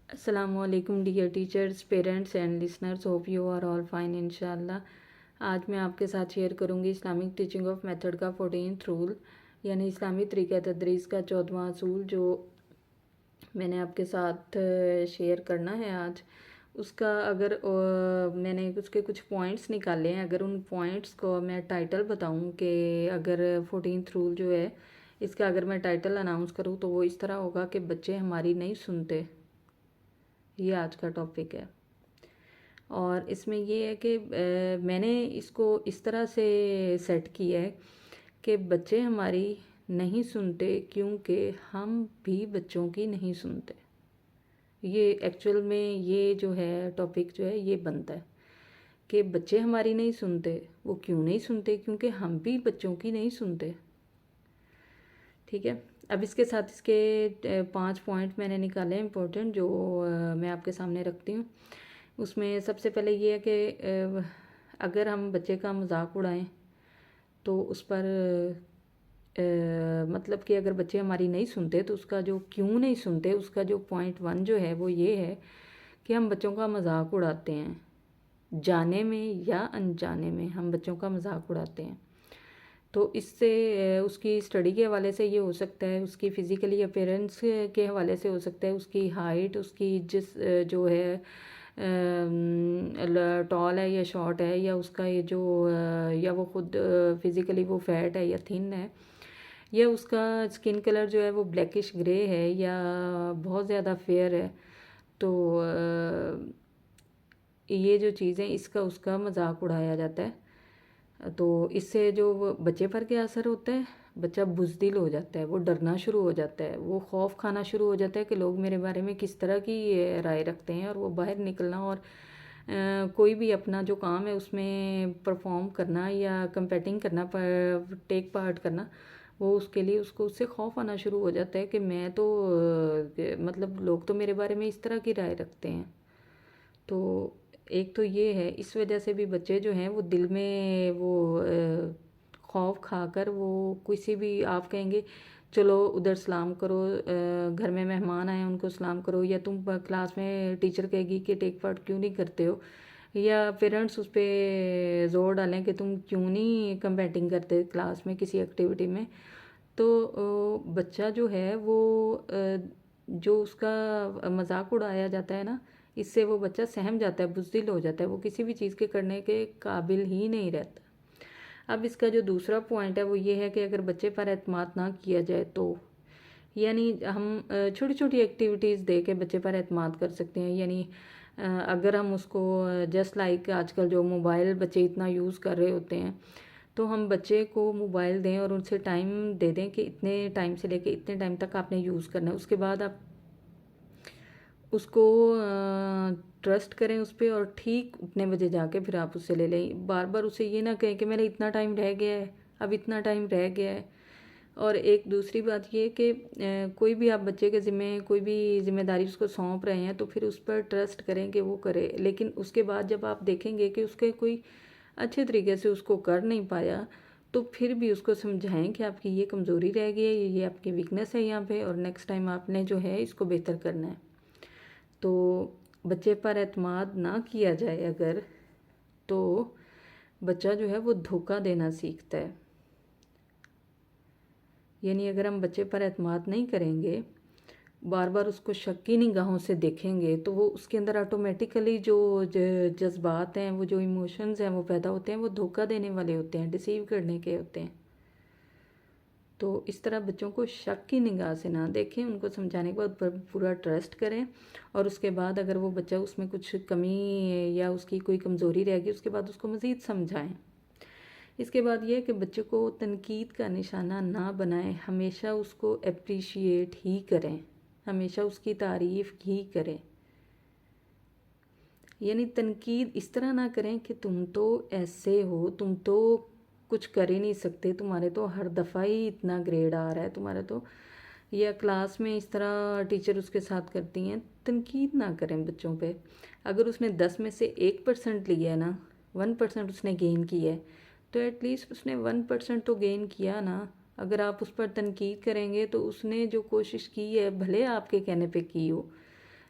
अस्सलामुअलैकुम dear teachers, parents and listeners, hope you are all fine इंशाल्लाह। आज मैं आपके साथ शेयर करूंगी इस्लामिक टीचिंग ऑफ मेथड का 14th रूल यानी इस्लामी तरीक़ा तदरीस का 14वां असूल जो मैंने आपके साथ शेयर करना है आज। उसका अगर मैंने उसके कुछ पॉइंट्स निकाले हैं, अगर उन पॉइंट्स को मैं टाइटल बताऊं कि अगर 14th रूल जो है इसका अगर मैं टाइटल अनाउंस करूं तो वो इस तरह होगा कि बच्चे हमारी नहीं सुनते। ये आज का टॉपिक है और इसमें ये है कि मैंने इसको इस तरह से सेट किया है कि बच्चे हमारी नहीं सुनते क्योंकि हम भी बच्चों की नहीं सुनते। ये एक्चुअल में ये जो है टॉपिक जो है ये बनता है कि बच्चे हमारी नहीं सुनते। वो क्यों नहीं सुनते? क्योंकि हम भी बच्चों की नहीं सुनते। ठीक है, अब इसके साथ इसके 5 पॉइंट मैंने निकाले इम्पोर्टेंट जो मैं आपके सामने रखती हूँ। उसमें सबसे पहले ये है कि अगर हम बच्चे का मजाक उड़ाएं तो उस पर मतलब कि अगर बच्चे हमारी नहीं सुनते तो उसका जो क्यों नहीं सुनते उसका जो पॉइंट 1 जो है वो ये है कि हम बच्चों का मजाक उड़ाते हैं, जाने में या अनजाने में हम बच्चों का मजाक उड़ाते हैं। तो इससे उसकी स्टडी के हवाले से ये हो सकता है, उसकी फ़िज़िकली अपीयरेंस के हवाले से हो सकता है, उसकी हाइट, उसकी जो है टॉल है या शॉर्ट है, या उसका ये जो या वो खुद फिज़िकली वो फैट है या थिन है, या उसका स्किन कलर जो है वो ब्लैकिश ग्रे है या बहुत ज़्यादा फेयर है। तो ये जो चीज़ें इसका उसका मजाक उड़ाया जाता है। तो इससे जो बच्चे पर क्या असर होता है, बच्चा बुज़दिल हो जाता है, वो डरना शुरू हो जाता है, वो खौफ खाना शुरू हो जाता है कि लोग मेरे बारे में किस तरह की राय रखते हैं, और वो बाहर निकलना और कोई भी अपना जो काम है उसमें परफॉर्म करना या कंपेटिंग करना, पर टेक पार्ट करना, वो उसके लिए उसको उससे खौफ आना शुरू हो जाता है कि मैं तो मतलब लोग तो मेरे बारे में इस तरह की राय रखते हैं। तो एक तो ये है, इस वजह से भी बच्चे जो हैं वो दिल में वो खौफ खाकर वो किसी भी, आप कहेंगे चलो उधर सलाम करो, घर में मेहमान आए उनको सलाम करो, या तुम क्लास में टीचर कहेगी कि टेक पार्ट क्यों नहीं करते हो, या पेरेंट्स उस पर ज़ोर डालें कि तुम क्यों नहीं कंपेटिंग करते क्लास में किसी एक्टिविटी में, तो बच्चा जो है वो जो उसका मजाक उड़ाया जाता है ना, इससे वो बच्चा सहम जाता है, बुज़दिल हो जाता है, वो किसी भी चीज़ के करने के काबिल ही नहीं रहता। अब इसका जो दूसरा पॉइंट है वो ये है कि अगर बच्चे पर एतमाद ना किया जाए तो, यानी हम छोटी छोटी एक्टिविटीज़ दे के बच्चे पर एतमाद कर सकते हैं। यानी अगर हम उसको जस्ट लाइक आजकल जो मोबाइल बच्चे इतना यूज़ कर रहे होते हैं, तो हम बच्चे को मोबाइल दें और उनसे टाइम दे दें कि इतने टाइम से लेके इतने टाइम तक आपने यूज़ करना है, उसके बाद आप उसको ट्रस्ट करें उस पर, और ठीक उतने बजे जाके फिर आप उससे ले लें। बार बार उसे ये ना कहें कि मेरा इतना टाइम रह गया है, अब इतना टाइम रह गया है। और एक दूसरी बात ये कि कोई भी आप बच्चे के ज़िम्मे कोई भी जिम्मेदारी उसको सौंप रहे हैं तो फिर उस पर ट्रस्ट करें कि वो करे, लेकिन उसके बाद जब आप देखेंगे कि उसके कोई अच्छे तरीके से उसको कर नहीं पाया, तो फिर भी उसको समझाएं कि आपकी ये कमज़ोरी रह गई है, ये आपकी वीकनेस है यहाँ पे, और नेक्स्ट टाइम आपने जो है इसको बेहतर करना है। तो बच्चे पर एतमाद ना किया जाए अगर, तो बच्चा जो है वो धोखा देना सीखता है। यानी अगर हम बच्चे पर एतमाद नहीं करेंगे, बार बार उसको शक की निगाहों से देखेंगे, तो वो उसके अंदर ऑटोमेटिकली जो जज्बात हैं, वो जो इमोशंस हैं वो पैदा होते हैं, वो धोखा देने वाले होते हैं, डिसीव करने के होते हैं। तो इस तरह बच्चों को शक की निगाह से ना देखें, उनको समझाने के बाद पूरा ट्रस्ट करें, और उसके बाद अगर वो बच्चा उसमें कुछ कमी या उसकी कोई कमज़ोरी रहेगी उसके बाद उसको मज़ीद समझाएं। इसके बाद ये है कि बच्चे को तनकीद का निशाना ना बनाएं, हमेशा उसको अप्रिशिएट ही करें, हमेशा उसकी तारीफ़ ही करें। यानी तनकीद इस तरह ना करें कि तुम तो ऐसे हो, तुम तो कुछ कर ही नहीं सकते, तुम्हारे तो हर दफ़ा ही इतना ग्रेड आ रहा है तुम्हारा तो, या क्लास में इस तरह टीचर उसके साथ करती हैं। तनकीद ना करें बच्चों पे। अगर उसने 10 में से 1% लिया है ना, 1% उसने गेन किया है, तो एटलीस्ट उसने 1% तो गेन किया ना। अगर आप उस पर तनकीद करेंगे तो उसने जो कोशिश की है, भले आपके कहने पे की हो,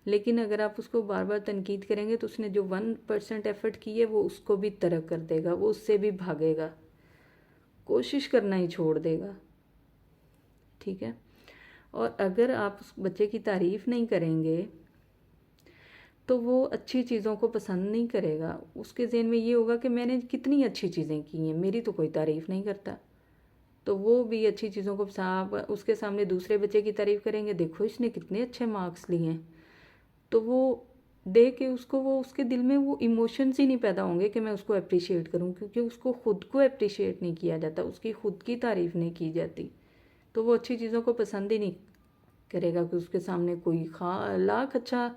लेकिन अगर आप उसको बार बार तनकीद करेंगे तो उसने जो 1% एफर्ट की है वो उसको भी तर्क कर देगा, वो उससे भी भागेगा, कोशिश करना ही छोड़ देगा। ठीक है। और अगर आप उस बच्चे की तारीफ़ नहीं करेंगे तो वो अच्छी चीज़ों को पसंद नहीं करेगा। उसके ज़हन में ये होगा कि मैंने कितनी अच्छी चीज़ें की हैं, मेरी तो कोई तारीफ़ नहीं करता। तो वो भी अच्छी चीज़ों को आप उसके सामने दूसरे बच्चे की तारीफ़ करेंगे, देखो इसने कितने अच्छे मार्क्स लिए हैं, तो वो देख के उसको वो उसके दिल में वो इमोशंस ही नहीं पैदा होंगे कि मैं उसको अप्रिशिएट करूं, क्योंकि उसको खुद को अप्रिशिएट नहीं किया जाता, उसकी खुद की तारीफ़ नहीं की जाती। तो वो अच्छी चीज़ों को पसंद ही नहीं करेगा कि उसके सामने कोई लाख अच्छा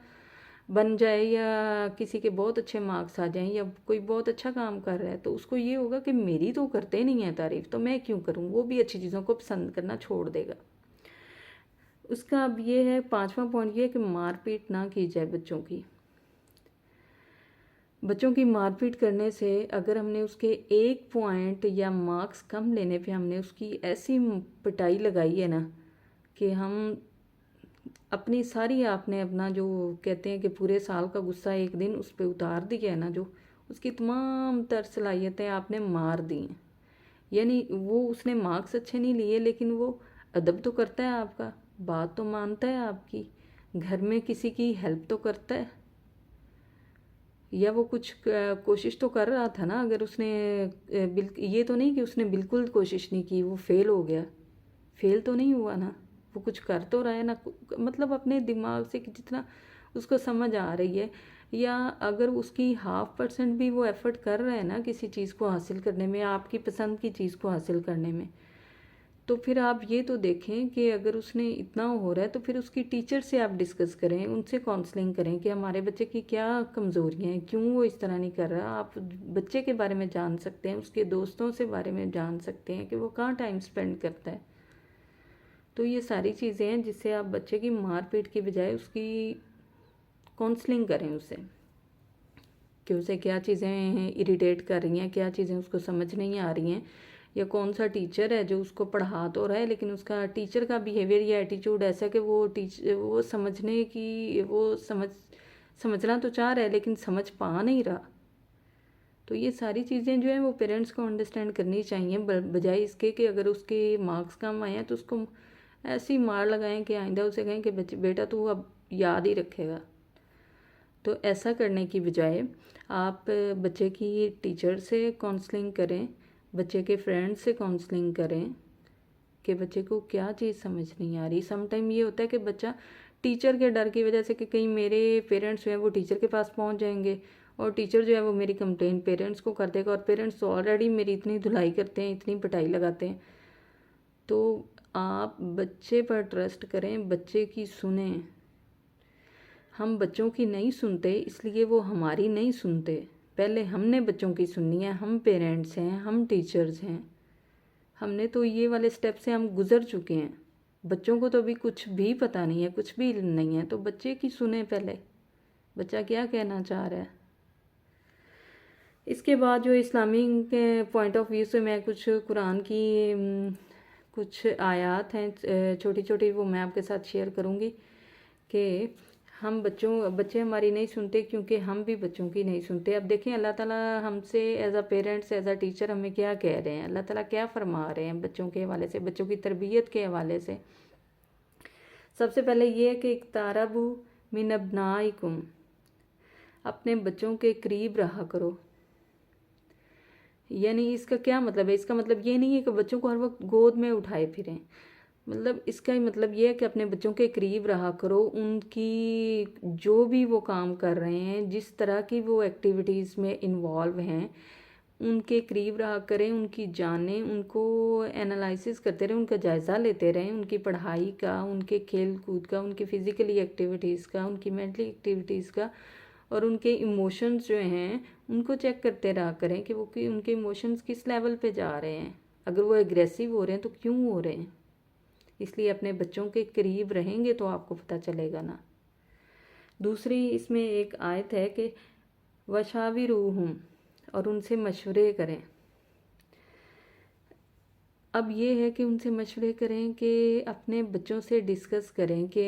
बन जाए या किसी के बहुत अच्छे मार्क्स आ जाएं या कोई बहुत अच्छा काम कर रहा है, तो उसको ये होगा कि मेरी तो करते नहीं है तारीफ़, तो मैं क्यों करूं। वो भी अच्छी चीज़ों को पसंद करना छोड़ देगा। उसका अब ये है 5वां पॉइंट, ये है कि मारपीट ना की जाए बच्चों की। बच्चों की मारपीट करने से अगर हमने उसके 1 पॉइंट या मार्क्स कम लेने पे हमने उसकी ऐसी पिटाई लगाई है ना कि हम अपनी सारी, आपने अपना जो कहते हैं कि पूरे साल का गुस्सा एक दिन उस पर उतार दिया है ना, जो उसकी तमाम तर सलाहियतें आपने मार दी हैं। यानी वो उसने मार्क्स अच्छे नहीं लिए लेकिन वो अदब तो करता है आपका, बात तो मानता है आपकी, घर में किसी की हेल्प तो करता है, या वो कुछ कोशिश तो कर रहा था ना। अगर उसने ये तो नहीं कि उसने बिल्कुल कोशिश नहीं की, वो फेल हो गया, फेल तो नहीं हुआ ना, वो कुछ कर तो रहा है ना। मतलब अपने दिमाग से जितना उसको समझ आ रही है, या अगर उसकी 0.5% भी वो एफर्ट कर रहा है ना किसी चीज़ को हासिल करने में, आपकी पसंद की चीज़ को हासिल करने में, तो फिर आप ये तो देखें कि अगर उसने इतना हो रहा है तो फिर उसकी टीचर से आप डिस्कस करें, उनसे काउंसलिंग करें कि हमारे बच्चे की क्या कमज़ोरियाँ हैं, क्यों वो इस तरह नहीं कर रहा। आप बच्चे के बारे में जान सकते हैं, उसके दोस्तों से बारे में जान सकते हैं कि वो कहाँ टाइम स्पेंड करता है। तो ये सारी चीज़ें हैं जिससे आप बच्चे की मारपीट की बजाय उसकी काउंसलिंग करें उससे, कि उसे क्या चीज़ें इरिटेट कर रही हैं, क्या चीज़ें उसको समझ नहीं आ रही हैं, या कौन सा टीचर है जो उसको पढ़ा तो रहा है लेकिन उसका टीचर का बिहेवियर या एटीट्यूड ऐसा कि वो समझने की वो समझना तो चाह रहा है लेकिन समझ पा नहीं रहा। तो ये सारी चीज़ें जो है वो पेरेंट्स को अंडरस्टैंड करनी चाहिए, बजाय इसके कि अगर उसके मार्क्स कम आए हैं तो उसको ऐसी मार लगाएं कि आइंदा उसे कहें कि बेटा तू अब याद ही रखेगा। तो ऐसा करने की बजाय आप बच्चे की टीचर से काउंसलिंग करें, बच्चे के फ्रेंड से काउंसलिंग करें कि बच्चे को क्या चीज़ समझ नहीं आ रही। समटाइम ये होता है कि बच्चा टीचर के डर की वजह से कि कहीं मेरे पेरेंट्स जो है वो टीचर के पास पहुंच जाएंगे और टीचर जो है वो मेरी कंप्लेंट पेरेंट्स को कर देगा, और पेरेंट्स तो ऑलरेडी मेरी इतनी धुलाई करते हैं, इतनी पिटाई लगाते हैं। तो आप बच्चे पर ट्रस्ट करें, बच्चे की सुने। हम बच्चों की नहीं सुनते इसलिए वो हमारी नहीं सुनते, पहले हमने बच्चों की सुननी है। हम पेरेंट्स हैं, हम टीचर्स हैं, हमने तो ये वाले स्टेप से हम गुज़र चुके हैं। बच्चों को तो अभी कुछ भी पता नहीं है, कुछ भी नहीं है, तो बच्चे की सुने पहले, बच्चा क्या कहना चाह रहा है। इसके बाद जो इस्लामिक पॉइंट ऑफ व्यू से मैं कुछ कुरान की कुछ आयत हैं छोटी छोटी, वो मैं आपके साथ शेयर करूँगी कि बच्चे हमारी नहीं सुनते क्योंकि हम भी बच्चों की नहीं सुनते। अब देखें अल्लाह ताला हमसे as a parents, as a teacher हमें क्या कह रहे हैं, अल्लाह ताला क्या फरमा रहे हैं बच्चों के हवाले से, बच्चों की तरबियत के हवाले से। सबसे पहले ये है कि इक़्तारबू मिन अब्नाइकुम, अपने बच्चों के करीब रहा करो। यानी इसका क्या मतलब है, इसका मतलब ये नहीं है कि बच्चों को हर वक्त गोद में उठाए फिरें, मतलब इसका ही मतलब ये है कि अपने बच्चों के करीब रहा करो, उनकी जो भी वो काम कर रहे हैं, जिस तरह की वो एक्टिविटीज़ में इन्वॉल्व हैं, उनके करीब रहा करें, उनकी जानें, उनको एनालिसिस करते रहें, उनका जायज़ा लेते रहें, उनकी पढ़ाई का, उनके खेल कूद का, उनकी फ़िज़िकली एक्टिविटीज़ का, उनकी मेंटली एक्टिविटीज़ का, और उनके इमोशंस जो हैं उनको चेक करते रहा करें कि उनके इमोशंस किस लेवल पे जा रहे हैं। अगर वो एग्रेसिव हो रहे हैं तो क्यों हो रहे हैं। इसलिए अपने बच्चों के करीब रहेंगे तो आपको पता चलेगा ना। दूसरी इसमें एक आयत है कि वशाविरूहुम, और उनसे मशवरे करें। अब ये है कि उनसे मशवरे करें कि अपने बच्चों से डिस्कस करें कि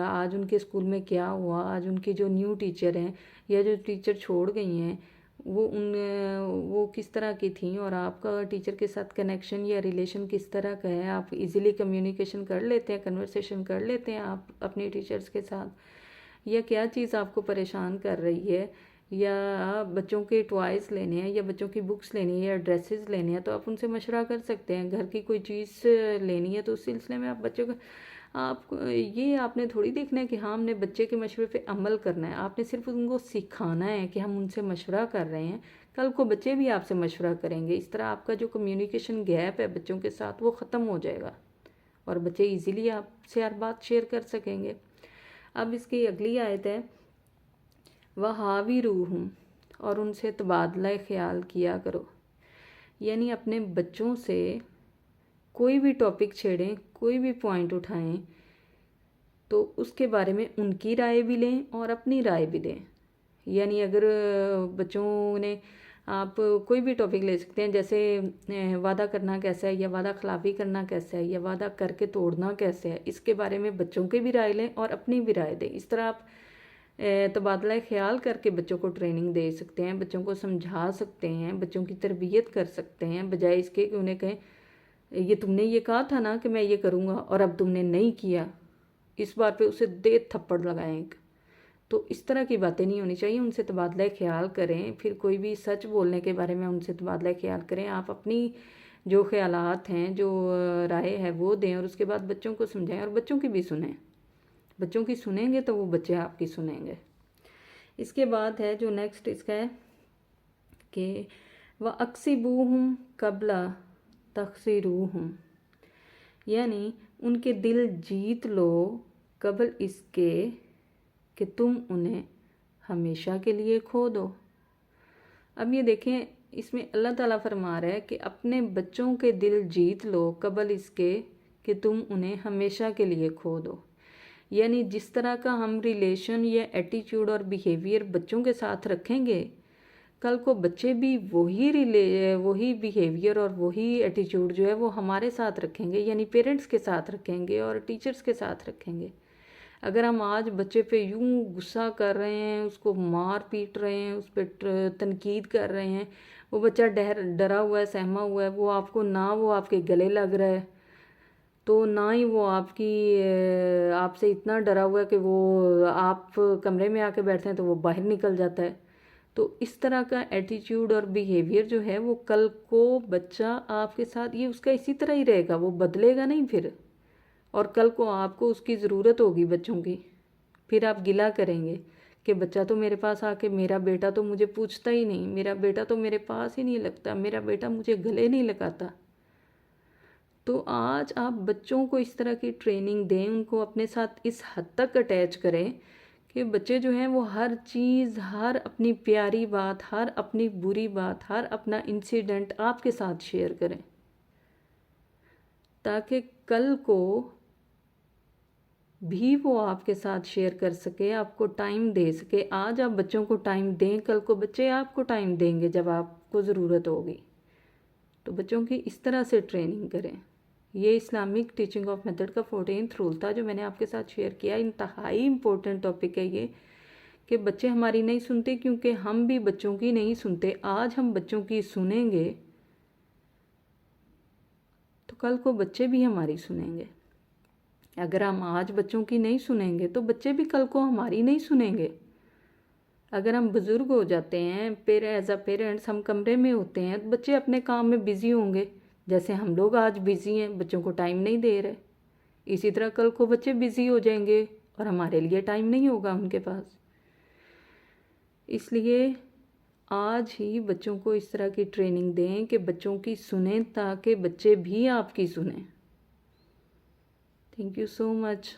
आज उनके स्कूल में क्या हुआ, आज उनकी जो न्यू टीचर हैं या जो टीचर छोड़ गई हैं वो किस तरह की थी, और आपका टीचर के साथ कनेक्शन या रिलेशन किस तरह का है। आप इजीली कम्युनिकेशन कर लेते हैं, कन्वर्सेशन कर लेते हैं आप अपने टीचर्स के साथ, या क्या चीज़ आपको परेशान कर रही है, या बच्चों के टॉयज़ लेने हैं या बच्चों की बुक्स लेनी है या ड्रेसेस लेने हैं तो आप उनसे मशवरा कर सकते हैं। घर की कोई चीज़ लेनी है तो उस सिलसिले में आप बच्चों को ये आपने थोड़ी देखना है कि हाँ हमने बच्चे के मशवरे पे अमल करना है, आपने सिर्फ उनको सिखाना है कि हम उनसे मशवरा कर रहे हैं, कल को बच्चे भी आपसे मशवरा करेंगे। इस तरह आपका जो कम्युनिकेशन गैप है बच्चों के साथ वो ख़त्म हो जाएगा और बच्चे ईज़िली आपसे हर बात शेयर कर सकेंगे। अब इसकी अगली आयत है वहावी रूहूम, और उनसे तबादला ख्याल किया करो। यानी अपने बच्चों से कोई भी टॉपिक छेड़ें, कोई भी पॉइंट उठाएं तो उसके बारे में उनकी राय भी लें और अपनी राय भी दें। यानी अगर बच्चों ने आप कोई भी टॉपिक ले सकते हैं, जैसे वादा करना कैसा है या वादा खिलाफी करना कैसा है या वादा करके तोड़ना कैसे है, इसके बारे में बच्चों की भी राय लें और अपनी भी राय दें। इस तरह आप तबादला ख्याल करके बच्चों को ट्रेनिंग दे सकते हैं, बच्चों को समझा सकते हैं, बच्चों की तरबियत कर सकते हैं, बजाय इसके कि उन्हें कहें ये तुमने ये कहा था ना कि मैं ये करूँगा और अब तुमने नहीं किया, इस बार पे उसे दे थप्पड़ लगाएं एक। तो इस तरह की बातें नहीं होनी चाहिए। उनसे तबादला ख्याल करें, फिर कोई भी सच बोलने के बारे में उनसे तबादला ख्याल करें। आप अपनी जो ख्यालात हैं, जो राय है वो दें और उसके बाद बच्चों को समझाएं और बच्चों की भी सुनें। बच्चों की सुनेंगे तो वो बच्चे आपकी सुनेंगे। इसके बाद है जो नेक्स्ट इसका है कि वह अक्सिबूहुम कबला तख्सिरूहुम, यानी उनके दिल जीत लो कबल इसके कि तुम उन्हें हमेशा के लिए खो दो। अब ये देखें, इसमें अल्लाह ताला फरमा रहा है कि अपने बच्चों के दिल जीत लो कबल इसके कि तुम उन्हें हमेशा के लिए खो दो। यानी जिस तरह का हम रिलेशन या एटीट्यूड और बिहेवियर बच्चों के साथ रखेंगे, कल को बच्चे भी वही बिहेवियर और वही एटीट्यूड जो है वो हमारे साथ रखेंगे, यानी पेरेंट्स के साथ रखेंगे और टीचर्स के साथ रखेंगे। अगर हम आज बच्चे पे यूं गुस्सा कर रहे हैं, उसको मार पीट रहे हैं, उस पर तनकीद कर रहे हैं, वो बच्चा डरा हुआ है, सहमा हुआ है, वो आपके गले लग रहा है, तो ना ही वो आपसे इतना डरा हुआ है कि वो आप कमरे में आके बैठते हैं तो वो बाहर निकल जाता है। तो इस तरह का एटीट्यूड और बिहेवियर जो है वो कल को बच्चा आपके साथ ये उसका इसी तरह ही रहेगा, वो बदलेगा नहीं फिर। और कल को आपको उसकी ज़रूरत होगी बच्चों की, फिर आप गिला करेंगे कि बच्चा तो मेरे पास आके, मेरा बेटा तो मुझे पूछता ही नहीं, मेरा बेटा तो मेरे पास ही नहीं लगता, मेरा बेटा मुझे गले नहीं लगाता। तो आज आप बच्चों को इस तरह की ट्रेनिंग दें, उनको अपने साथ इस हद तक अटैच करें कि बच्चे जो हैं वो हर चीज़, हर अपनी प्यारी बात, हर अपनी बुरी बात, हर अपना इंसिडेंट आपके साथ शेयर करें, ताकि कल को भी वो आपके साथ शेयर कर सके, आपको टाइम दे सके। आज आप बच्चों को टाइम दें, कल को बच्चे आपको टाइम देंगे जब आपको ज़रूरत होगी। तो बच्चों की इस तरह से ट्रेनिंग करें। ये इस्लामिक टीचिंग ऑफ मेथड का 14th रूल था जो मैंने आपके साथ शेयर किया। इंतहाई इम्पोर्टेंट टॉपिक है ये कि बच्चे हमारी नहीं सुनते, क्योंकि हम भी बच्चों की नहीं सुनते। आज हम बच्चों की सुनेंगे तो कल को बच्चे भी हमारी सुनेंगे। अगर हम आज बच्चों की नहीं सुनेंगे तो बच्चे भी कल को हमारी नहीं सुनेंगे। अगर हम बुज़ुर्ग हो जाते हैं, एज अ पेरेंट्स हम कमरे में होते हैं, तो बच्चे अपने काम में बिज़ी होंगे, जैसे हम लोग आज बिज़ी हैं, बच्चों को टाइम नहीं दे रहे। इसी तरह कल को बच्चे बिज़ी हो जाएंगे और हमारे लिए टाइम नहीं होगा उनके पास। इसलिए आज ही बच्चों को इस तरह की ट्रेनिंग दें कि बच्चों की सुनें, ताकि बच्चे भी आपकी सुनें। Thank you so much.